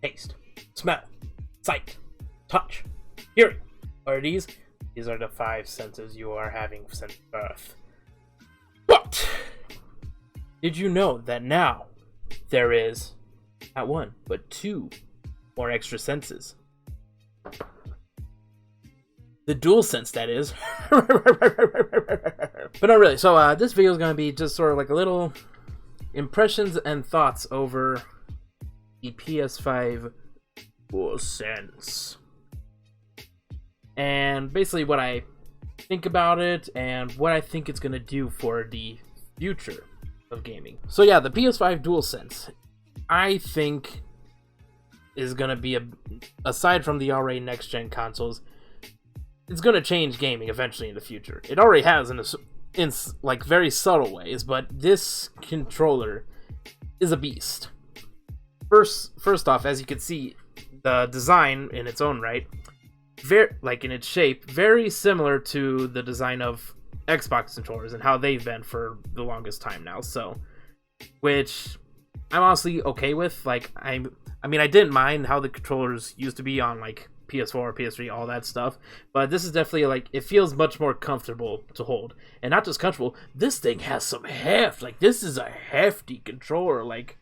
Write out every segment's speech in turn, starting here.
taste, smell, sight, touch, hearing. What are these? These are the 5 senses you are having since birth. But did you know that now there is not 1, but 2 more extra senses? The DualSense, that is. But not really. So this video is going to be just sort of like a little impressions and thoughts over the PS5 DualSense. And basically what I think about it and what I think it's going to do for the future of gaming. So yeah, the PS5 DualSense, I think, is going to be, aside from the already next-gen consoles, it's going to change gaming eventually in the future. It already has in like very subtle ways, but this controller is a beast. First off, as you can see, the design in its own right, like in its shape, very similar to the design of Xbox controllers and how they've been for the longest time now. So, which I'm honestly okay with. Like I mean, I didn't mind how the controllers used to be on like PS4, PS3, all that stuff, but this is definitely like, it feels much more comfortable to hold, and not just comfortable. This thing has some heft. Like, this is a hefty controller. Like,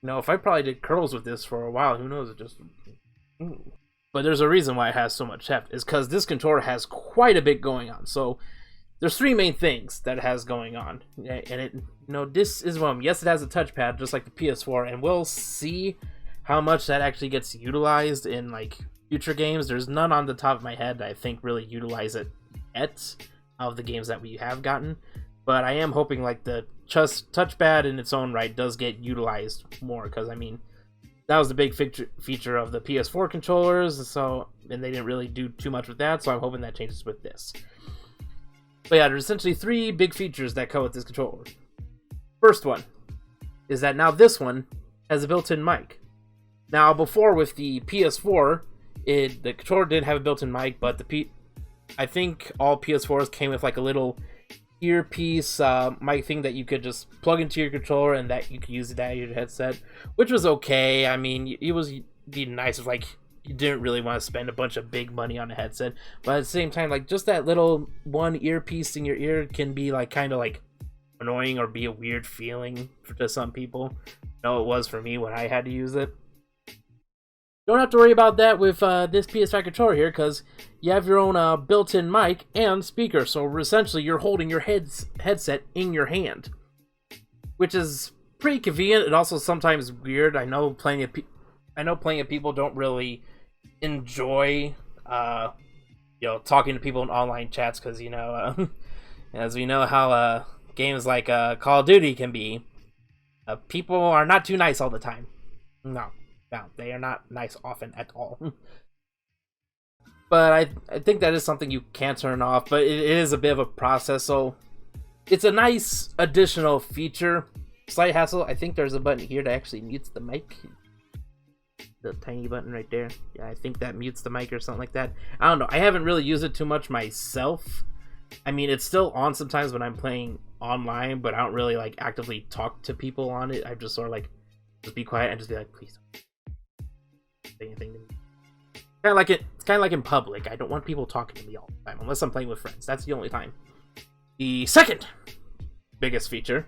you know, if I probably did curls with this for a while, who knows? It just. But there's a reason why it has so much heft, is because this controller has quite a bit going on. So there's 3 main things that it has going on, and it, you know, this is one. Yes, it has a touchpad just like the PS4, and we'll see how much that actually gets utilized in like future games. There's none on the top of my head that I think really utilize it yet of the games that we have gotten, but I am hoping like the touchpad in its own right does get utilized more, because I mean, that was the big feature of the PS4 controllers, so, and they didn't really do too much with that, so I'm hoping that changes with this. But yeah, there's essentially 3 big features that come with this controller. First one is that now this one has a built-in mic. Now before with the PS4, the controller didn't have a built-in mic, but I think all PS4s came with like a little earpiece mic thing that you could just plug into your controller, and that you could use that in your headset, which was okay. I mean, it was be nice if like you didn't really want to spend a bunch of big money on a headset, but at the same time, like just that little one earpiece in your ear can be like kind of like annoying or be a weird feeling to some people. No, it was for me when I had to use it. Don't have to worry about that with this PS5 controller here, because you have your own built-in mic and speaker, so essentially you're holding your headset in your hand, which is pretty convenient and also sometimes weird. I know plenty of people don't really enjoy you know, talking to people in online chats, because you know as we know how games like Call of Duty can be, people are not too nice all the time. No, they are not nice often at all. But I think that is something you can turn off, but it is a bit of a process, so it's a nice additional feature. Slight hassle, I think there's a button here that actually mutes the mic. The tiny button right there. Yeah, I think that mutes the mic or something like that. I don't know. I haven't really used it too much myself. I mean, it's still on sometimes when I'm playing online, but I don't really like actively talk to people on it. I just sort of like just be quiet and just be like, please don't say anything to me. It's kind of like in public. I don't want people talking to me all the time unless I'm playing with friends. That's the only time. The second biggest feature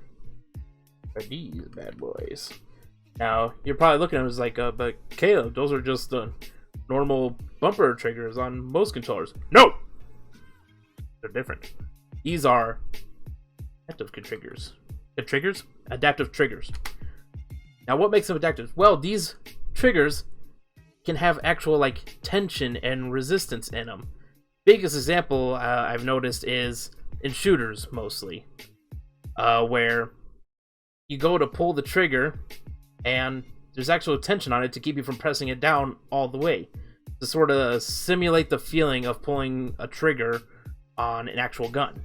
are these bad boys. Now you're probably looking at it as like, but Caleb, those are just the normal bumper triggers on most controllers. No, they're different. These are adaptive triggers. Adaptive triggers. Now, what makes them adaptive? Well, these triggers can have actual like tension and resistance in them. Biggest example I've noticed is in shooters mostly, where you go to pull the trigger and there's actual tension on it to keep you from pressing it down all the way, to sort of simulate the feeling of pulling a trigger on an actual gun.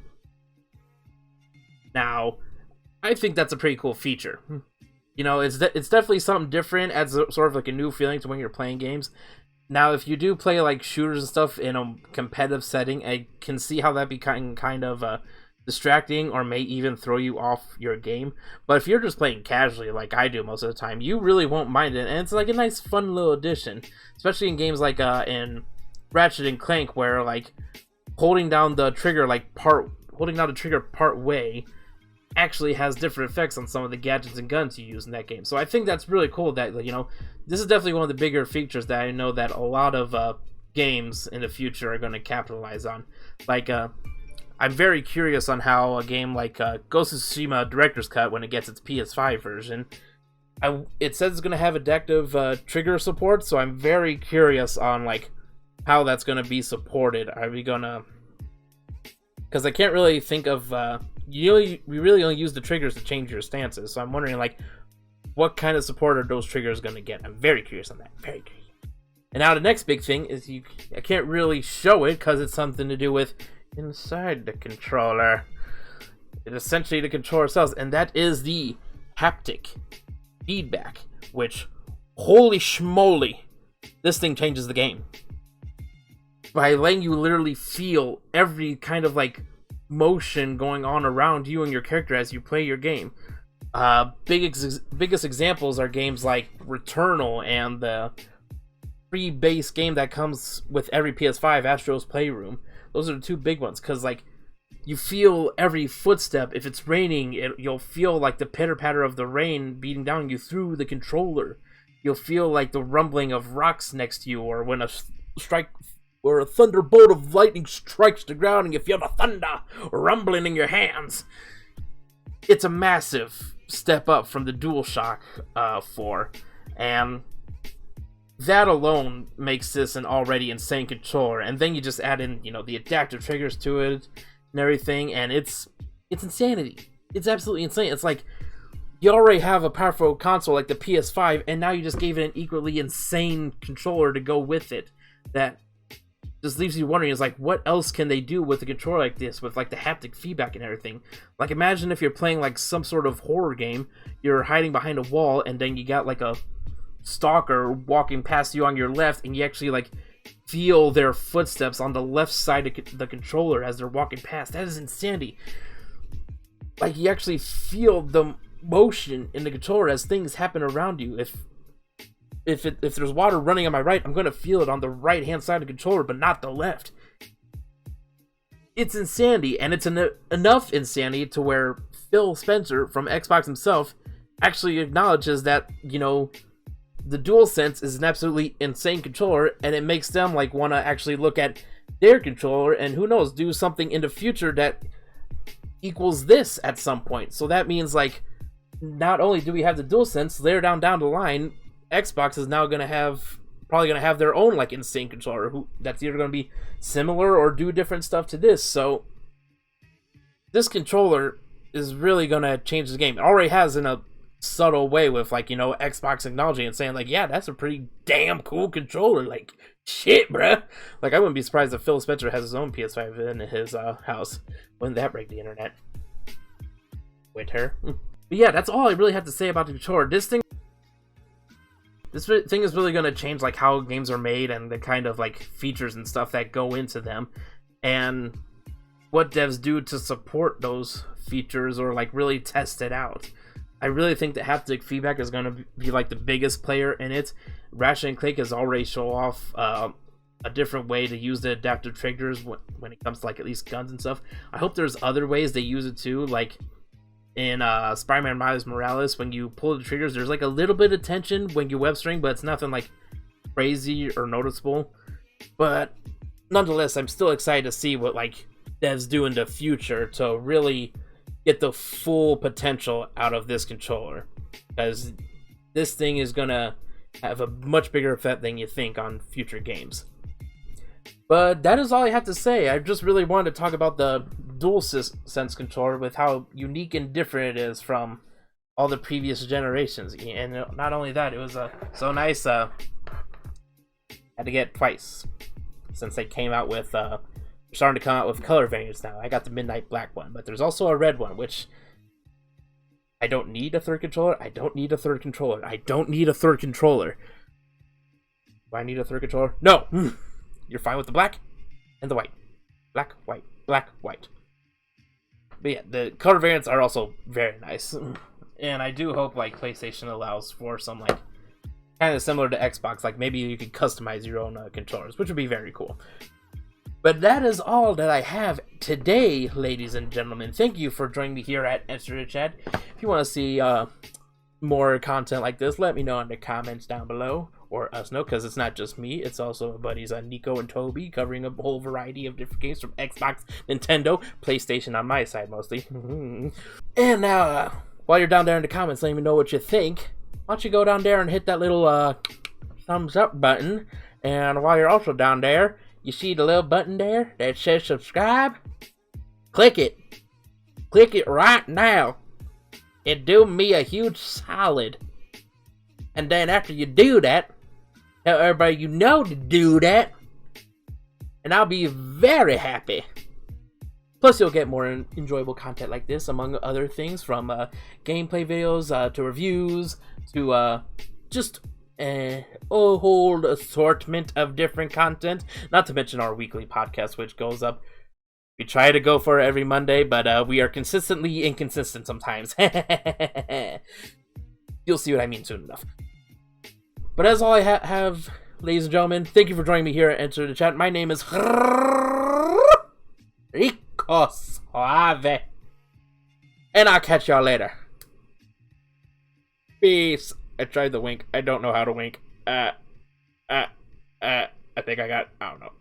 Now, I think that's a pretty cool feature. You know, it's definitely something different, adds sort of like a new feeling to when you're playing games. Now, if you do play like shooters and stuff in a competitive setting, I can see how that be kind of distracting or may even throw you off your game. But if you're just playing casually like I do most of the time, you really won't mind it, and it's like a nice fun little addition, especially in games like in Ratchet and Clank, where like holding down the trigger part way actually has different effects on some of the gadgets and guns you use in that game. So I think that's really cool that, you know, this is definitely one of the bigger features that I know that a lot of games in the future are going to capitalize on. Like, I'm very curious on how a game like Ghost of Tsushima Director's Cut, when it gets its PS5 version, it says it's going to have adaptive trigger support, so I'm very curious on like how that's going to be supported. Are we going to... Because I can't really think of... we really only use the triggers to change your stances, so I'm wondering like what kind of support are those triggers going to get. I'm very curious on that. Very curious. And now the next big thing is I can't really show it because it's something to do with inside the controller. It essentially the controller cells, and that is the haptic feedback, which, holy schmoly, this thing changes the game by letting you literally feel every kind of motion going on around you and your character as you play your game. Biggest examples are games like Returnal and the free base game that comes with every PS5, Astro's Playroom. Those are the two big ones, because you feel every footstep. If it's raining, you'll feel like the pitter-patter of the rain beating down you through the controller. You'll feel like the rumbling of rocks next to you, or when a thunderbolt of lightning strikes the ground and you feel the thunder rumbling in your hands. It's a massive step up from the DualShock 4, and that alone makes this an already insane controller. And then you just add in, the adaptive triggers to it and everything, and it's insanity. It's absolutely insane. It's like you already have a powerful console like the PS5, and now you just gave it an equally insane controller to go with it. That just leaves you wondering, is like, what else can they do with a controller like this, with like the haptic feedback and everything? Like, imagine if you're playing like some sort of horror game, you're hiding behind a wall, and then you got like a stalker walking past you on your left, and you actually feel their footsteps on the left side of the controller as they're walking past. That is insanity. Like, you actually feel the motion in the controller as things happen around you. If there's water running on my right, I'm gonna feel it on the right hand side of the controller, but not the left. It's insanity, and it's enough insanity to where Phil Spencer from Xbox himself actually acknowledges that, the DualSense is an absolutely insane controller, and it makes them want to actually look at their controller and, who knows, do something in the future that equals this at some point. So that means not only do we have the DualSense, later down the line, Xbox is now probably gonna have their own insane controller that's either gonna be similar or do different stuff to this. So this controller is really gonna change the game. It already has in a subtle way with Xbox acknowledging and saying yeah, that's a pretty damn cool controller. Shit, bruh. I wouldn't be surprised if Phil Spencer has his own PS5 in his house. Wouldn't that break the internet? Winter. But yeah, that's all I really have to say about the controller. This thing is really going to change how games are made and the kind of features and stuff that go into them, and what devs do to support those features or really test it out. I really think that haptic feedback is going to be the biggest player in it. Ratchet and Clank has already shown off a different way to use the adaptive triggers when it comes to at least guns and stuff. I hope there's other ways they use it too, in Spider-Man Miles Morales. When you pull the triggers, there's a little bit of tension when you web string, but it's nothing crazy or noticeable. But nonetheless, I'm still excited to see what devs do in the future to really get the full potential out of this controller, because this thing is gonna have a much bigger effect than you think on future games. But that is all I have to say. I just really wanted to talk about the DualSense controller, with how unique and different it is from all the previous generations. And not only that, it was so nice. Had to get it twice since they came out with starting to come out with color variants now. I got the midnight black one, but there's also a red one, which I don't need a third controller. I don't need a third controller. I don't need a third controller. Do I need a third controller? No! You're fine with the black and the white. Black, white, black, white. But yeah, the color variants are also very nice. And I do hope like PlayStation allows for some like kind of similar to Xbox, like maybe you could customize your own controllers, which would be very cool. But that is all that I have today, ladies and gentlemen. Thank you for joining me here at Enter the Chat. If you want to see more content like this, let me know in the comments down below, or us know, because it's not just me, it's also my buddies Kneeckoh and Toby, covering a whole variety of different games from Xbox, Nintendo, PlayStation on my side mostly. And now, while you're down there in the comments, let me know what you think. Why don't you go down there and hit that little thumbs up button, and while you're also down there, you see the little button there that says subscribe? Click it. Click it right now. It'd do me a huge solid. And then after you do that, tell everybody you know to do that. And I'll be very happy. Plus you'll get more enjoyable content like this, among other things, from gameplay videos to reviews to just a whole assortment of different content. Not to mention our weekly podcast, which goes up. We try to go for it every Monday, but we are consistently inconsistent sometimes. You'll see what I mean soon enough. But that's all I have, ladies and gentlemen. Thank you for joining me here at Enter the Chat. My name is Rico Suave. And I'll catch y'all later. Peace. I tried the wink. I don't know how to wink. I think I don't know.